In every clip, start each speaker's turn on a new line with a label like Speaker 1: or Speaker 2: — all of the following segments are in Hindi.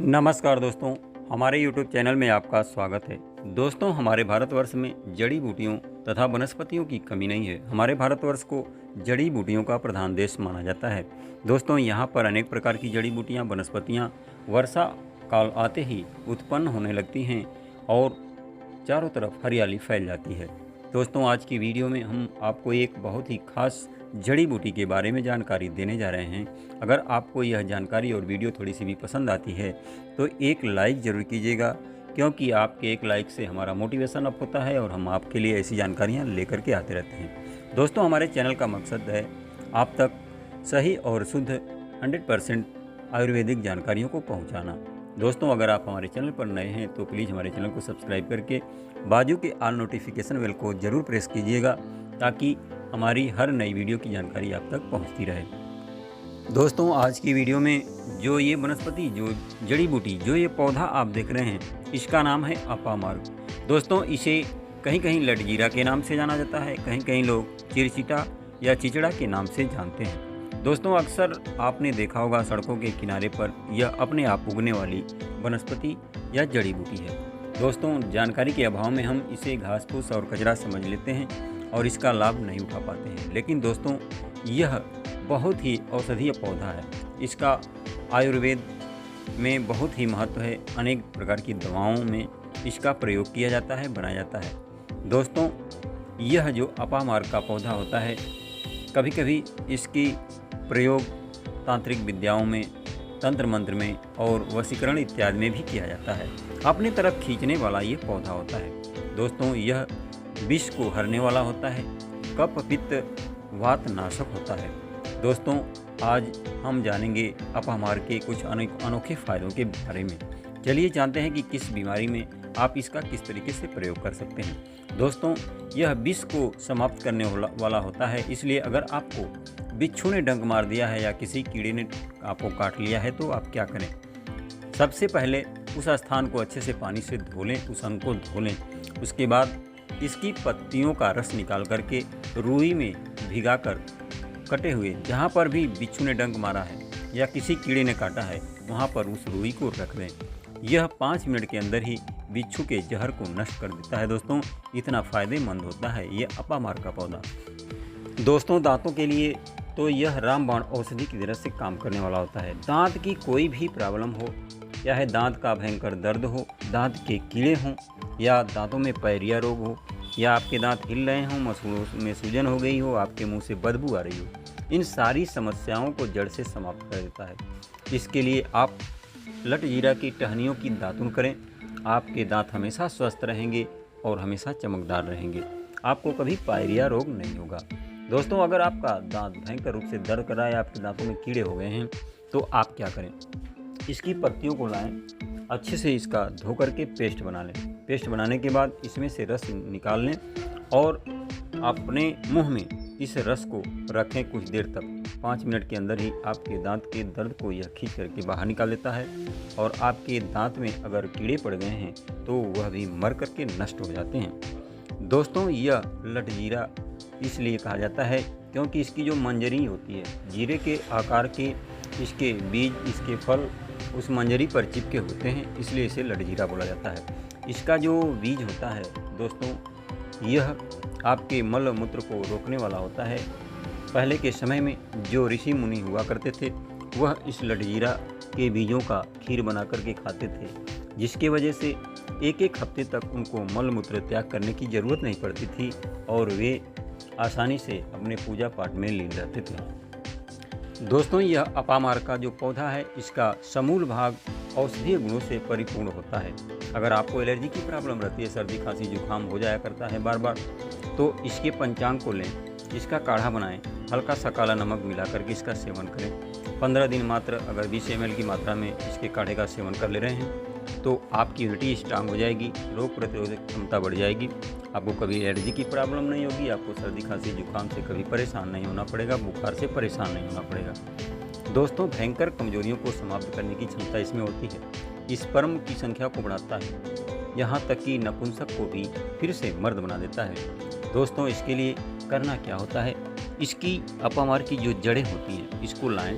Speaker 1: नमस्कार दोस्तों, हमारे YouTube चैनल में आपका स्वागत है। दोस्तों, हमारे भारतवर्ष में जड़ी बूटियों तथा वनस्पतियों की कमी नहीं है। हमारे भारतवर्ष को जड़ी बूटियों का प्रधान देश माना जाता है। दोस्तों, यहाँ पर अनेक प्रकार की जड़ी बूटियाँ, वनस्पतियाँ वर्षा काल आते ही उत्पन्न होने लगती हैं और चारों तरफ हरियाली फैल जाती है। दोस्तों, आज की वीडियो में हम आपको एक बहुत ही खास जड़ी बूटी के बारे में जानकारी देने जा रहे हैं। अगर आपको यह जानकारी और वीडियो थोड़ी सी भी पसंद आती है तो एक लाइक ज़रूर कीजिएगा, क्योंकि आपके एक लाइक से हमारा मोटिवेशन अप होता है और हम आपके लिए ऐसी जानकारियाँ लेकर के आते रहते हैं। दोस्तों, हमारे चैनल का मकसद है आप तक सही और शुद्ध 100% आयुर्वेदिक जानकारियों को पहुँचाना। दोस्तों, अगर आप हमारे चैनल पर नए हैं तो प्लीज़ हमारे चैनल को सब्सक्राइब करके बाजू के ऑल नोटिफिकेशन बेल को ज़रूर प्रेस कीजिएगा, ताकि हमारी हर नई वीडियो की जानकारी आप तक पहुंचती रहे। दोस्तों, आज की वीडियो में जो ये वनस्पति, जो जड़ी बूटी, जो ये पौधा आप देख रहे हैं, इसका नाम है अपामार्ग। दोस्तों, इसे कहीं कहीं लटजीरा के नाम से जाना जाता है, कहीं कहीं लोग चिरचिटा या चिचड़ा के नाम से जानते हैं। दोस्तों, अक्सर आपने देखा होगा सड़कों के किनारे पर यह अपने आप उगने वाली वनस्पति या जड़ी बूटी है। दोस्तों, जानकारी के अभाव में हम इसे घास फूस और कचरा समझ लेते हैं और इसका लाभ नहीं उठा पाते हैं। लेकिन दोस्तों, यह बहुत ही औषधीय पौधा है। इसका आयुर्वेद में बहुत ही महत्व है। अनेक प्रकार की दवाओं में इसका प्रयोग किया जाता है, बनाया जाता है। दोस्तों, यह जो अपामार्ग का पौधा होता है, कभी कभी इसकी प्रयोग तांत्रिक विद्याओं में, तंत्र मंत्र में और वशीकरण इत्यादि में भी किया जाता है। अपनी तरफ खींचने वाला ये पौधा होता है। दोस्तों, यह विष को हरने वाला होता है, कफ पित्त वात नाशक होता है। दोस्तों, आज हम जानेंगे अपामार्ग के कुछ अनोखे फ़ायदों के बारे में। चलिए जानते हैं कि किस बीमारी में आप इसका किस तरीके से प्रयोग कर सकते हैं। दोस्तों, यह विष को समाप्त करने वाला होता है, इसलिए अगर आपको बिच्छू ने डंक मार दिया है या किसी कीड़े ने आपको काट लिया है तो आप क्या करें। सबसे पहले उस स्थान को अच्छे से पानी से धो लें, उस अंग को धो लें। उसके बाद इसकी पत्तियों का रस निकाल करके रुई में भिगाकर कटे हुए, जहाँ पर भी बिच्छू ने डंक मारा है या किसी कीड़े ने काटा है, वहाँ पर उस रुई को रख दें। यह 5 मिनट के अंदर ही बिच्छू के जहर को नष्ट कर देता है। दोस्तों, इतना फ़ायदेमंद होता है ये अपामार्ग का पौधा। दोस्तों, दांतों के लिए तो यह रामबाण औषधि की तरह से काम करने वाला होता है। दांत की कोई भी प्रॉब्लम हो, चाहे दांत का भयंकर दर्द हो, दांत के कीड़े हों या दांतों में पैरिया रोग हो, या आपके दांत हिल रहे हों, मसूड़ों में सूजन हो गई हो, आपके मुंह से बदबू आ रही हो, इन सारी समस्याओं को जड़ से समाप्त कर देता है। इसके लिए आप लटजीरा की टहनियों की दातुन करें। आपके दांत हमेशा स्वस्थ रहेंगे और हमेशा चमकदार रहेंगे। आपको कभी पायरिया रोग नहीं होगा। दोस्तों, अगर आपका दांत भयंकर रूप से दर्द कर रहा है, आपके दांतों में कीड़े हो गए हैं, तो आप क्या करें। इसकी पत्तियों को लाएं, अच्छे से इसका धो करके पेस्ट बना लें। पेस्ट बनाने के बाद इसमें से रस निकाल लें और अपने मुंह में इस रस को रखें कुछ देर तक। 5 मिनट के अंदर ही आपके दांत के दर्द को यह खींच करके बाहर निकाल देता है और आपके दांत में अगर कीड़े पड़ गए हैं तो वह भी मर करके नष्ट हो जाते हैं। दोस्तों, यह लटजीरा इसलिए कहा जाता है क्योंकि इसकी जो मंजरी होती है, जीरे के आकार के इसके बीज, इसके फल उस मंजरी पर चिपके होते हैं, इसलिए इसे लटजीरा बोला जाता है। इसका जो बीज होता है दोस्तों, यह आपके मल मूत्र को रोकने वाला होता है। पहले के समय में जो ऋषि मुनि हुआ करते थे, वह इस लटजीरा के बीजों का खीर बना करके खाते थे, जिसके वजह से एक एक हफ्ते तक उनको मल मूत्र त्याग करने की ज़रूरत नहीं पड़ती थी और वे आसानी से अपने पूजा पाठ में लीन रहते थे। दोस्तों, यह अपामार्ग का जो पौधा है, इसका समूल भाग औषधीय गुणों से परिपूर्ण होता है। अगर आपको एलर्जी की प्रॉब्लम रहती है, सर्दी खांसी जुकाम हो जाया करता है बार बार, तो इसके पंचांग को लें, इसका काढ़ा बनाएं, हल्का सा काला नमक मिला करके इसका सेवन करें। 15 दिन मात्र अगर 20 ml की मात्रा में इसके काढ़े का सेवन कर ले रहे हैं तो आपकी इम्यूनिटी स्ट्रांग हो जाएगी, रोग प्रतिरोधक क्षमता बढ़ जाएगी। आपको कभी एलर्जी की प्रॉब्लम नहीं होगी, आपको सर्दी खांसी जुकाम से कभी परेशान नहीं होना पड़ेगा, बुखार से परेशान नहीं होना पड़ेगा। दोस्तों, भयंकर कमजोरियों को समाप्त करने की क्षमता इसमें होती है। स्पर्म की संख्या को बढ़ाता है, यहाँ तक कि नपुंसक को भी फिर से मर्द बना देता है। दोस्तों, इसके लिए करना क्या होता है, इसकी अपामार्ग की जो जड़ें होती हैं, इसको लाएं,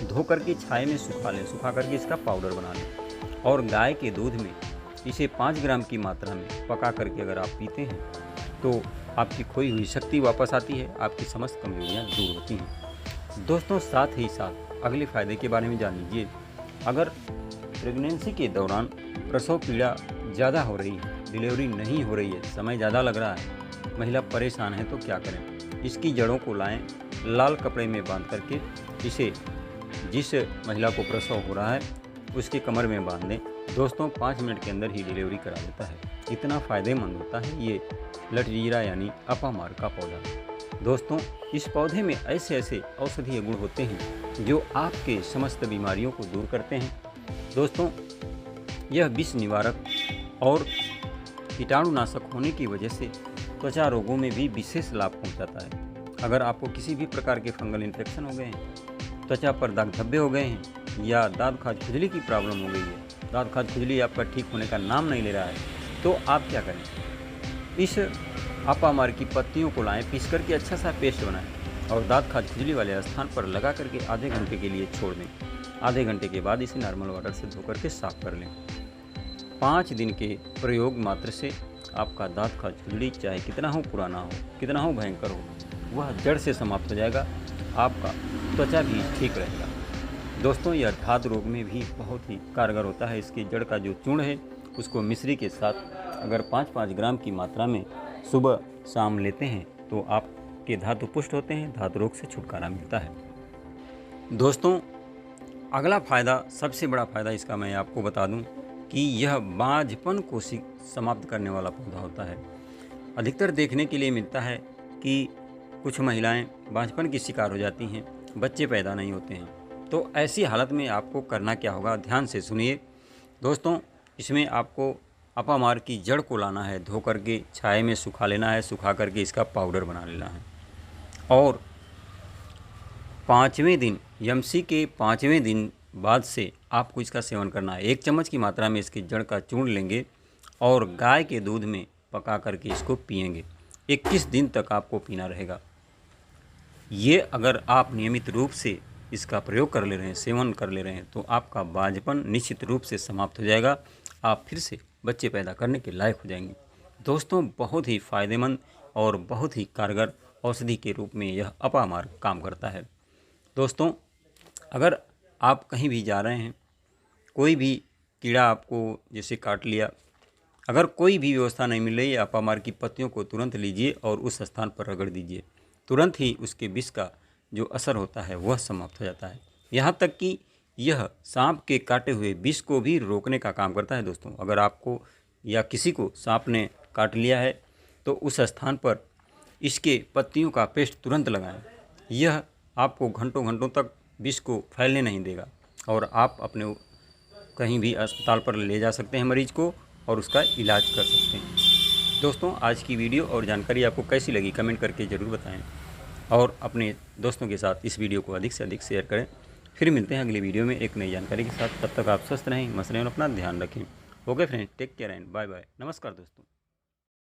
Speaker 1: धो करके छाये में सुखा लें, सुखा करके इसका पाउडर बना लें और गाय के दूध में इसे 5 ग्राम की मात्रा में पका करके अगर आप पीते हैं तो आपकी खोई हुई शक्ति वापस आती है, आपकी समस्त कमजोरियाँ दूर होती हैं। दोस्तों साथ ही साथ अगले फ़ायदे के बारे में जान लीजिए। अगर प्रेगनेंसी के दौरान प्रसव पीड़ा ज़्यादा हो रही है, डिलीवरी नहीं हो रही है, समय ज़्यादा लग रहा है, महिला परेशान है तो क्या करें? इसकी जड़ों को लाएं, लाल कपड़े में बांध करके इसे जिस महिला को प्रसव हो रहा है उसके कमर में बांध दें। दोस्तों 5 मिनट के अंदर ही डिलीवरी करा देता है। इतना फ़ायदेमंद होता है ये लटजीरा यानी अपामार का पौधा। दोस्तों इस पौधे में ऐसे ऐसे औषधीय गुण होते हैं जो आपके समस्त बीमारियों को दूर करते हैं। दोस्तों यह विष निवारक और कीटाणुनाशक होने की वजह से त्वचा रोगों में भी विशेष लाभ पहुंचाता है। अगर आपको किसी भी प्रकार के फंगल इन्फेक्शन हो गए हैं, त्वचा पर दाग धब्बे हो गए हैं या दाद खाज खुजली की प्रॉब्लम हो गई है, दाद खाज खुजली आपका ठीक होने का नाम नहीं ले रहा है, तो आप क्या करें? इस अपामार की पत्तियों को लाएं, पीस करके अच्छा सा पेस्ट बनाएं और दाद खाज खुजली वाले स्थान पर लगा करके आधे घंटे के लिए छोड़ दें। आधे घंटे के बाद इसे नॉर्मल वाटर से धो करके साफ कर लें। 5 दिन के प्रयोग मात्र से आपका दाद खाज खुजली चाहे कितना हो पुराना हो, कितना हो भयंकर हो, वह जड़ से समाप्त हो जाएगा। आपका त्वचा भी ठीक रहेगा। दोस्तों यह धात रोग में भी बहुत ही कारगर होता है। इसकी जड़ का जो चूर्ण है उसको मिश्री के साथ अगर 5-5 ग्राम की मात्रा में सुबह शाम लेते हैं तो आपके धातु पुष्ट होते हैं, धातु रोग से छुटकारा मिलता है। दोस्तों अगला फ़ायदा, सबसे बड़ा फ़ायदा इसका मैं आपको बता दूं कि यह बांझपन को समाप्त करने वाला पौधा होता है। अधिकतर देखने के लिए मिलता है कि कुछ महिलाएं बांझपन की शिकार हो जाती हैं, बच्चे पैदा नहीं होते हैं। तो ऐसी हालत में आपको करना क्या होगा, ध्यान से सुनिए। दोस्तों इसमें आपको अपामार की जड़ को लाना है, धो करके छाये में सुखा लेना है, सुखा करके इसका पाउडर बना लेना है और 5वें दिन, यमसी के 5वें दिन बाद से आपको इसका सेवन करना है। 1 चम्मच की मात्रा में इसकी जड़ का चूर्ण लेंगे और गाय के दूध में पका करके इसको पिएंगे। 21 दिन तक आपको पीना रहेगा। ये अगर आप नियमित रूप से इसका प्रयोग कर ले रहे हैं, सेवन कर ले रहे हैं, तो आपका बांझपन निश्चित रूप से समाप्त हो जाएगा। आप फिर से बच्चे पैदा करने के लायक हो जाएंगे। दोस्तों बहुत ही फ़ायदेमंद और बहुत ही कारगर औषधि के रूप में यह अपामार काम करता है। दोस्तों अगर आप कहीं भी जा रहे हैं, कोई भी कीड़ा आपको जैसे काट लिया, अगर कोई भी व्यवस्था नहीं मिल रही है, अपामार की पत्तियों को तुरंत लीजिए और उस स्थान पर रगड़ दीजिए। तुरंत ही उसके विष का जो असर होता है वह समाप्त हो जाता है। यहाँ तक कि यह सांप के काटे हुए विष को भी रोकने का काम करता है। दोस्तों अगर आपको या किसी को सांप ने काट लिया है तो उस स्थान पर इसके पत्तियों का पेस्ट तुरंत लगाएं। यह आपको घंटों घंटों तक विष को फैलने नहीं देगा और आप अपने कहीं भी अस्पताल पर ले जा सकते हैं मरीज को और उसका इलाज कर सकते हैं। दोस्तों आज की वीडियो और जानकारी आपको कैसी लगी कमेंट करके ज़रूर बताएं और अपने दोस्तों के साथ इस वीडियो को अधिक से अधिक शेयर करें। फिर मिलते हैं अगली वीडियो में एक नई जानकारी के साथ। तब तक आप स्वस्थ रहें, मस्त रहें और अपना ध्यान रखें। Okay friends, take care and bye bye. नमस्कार दोस्तों।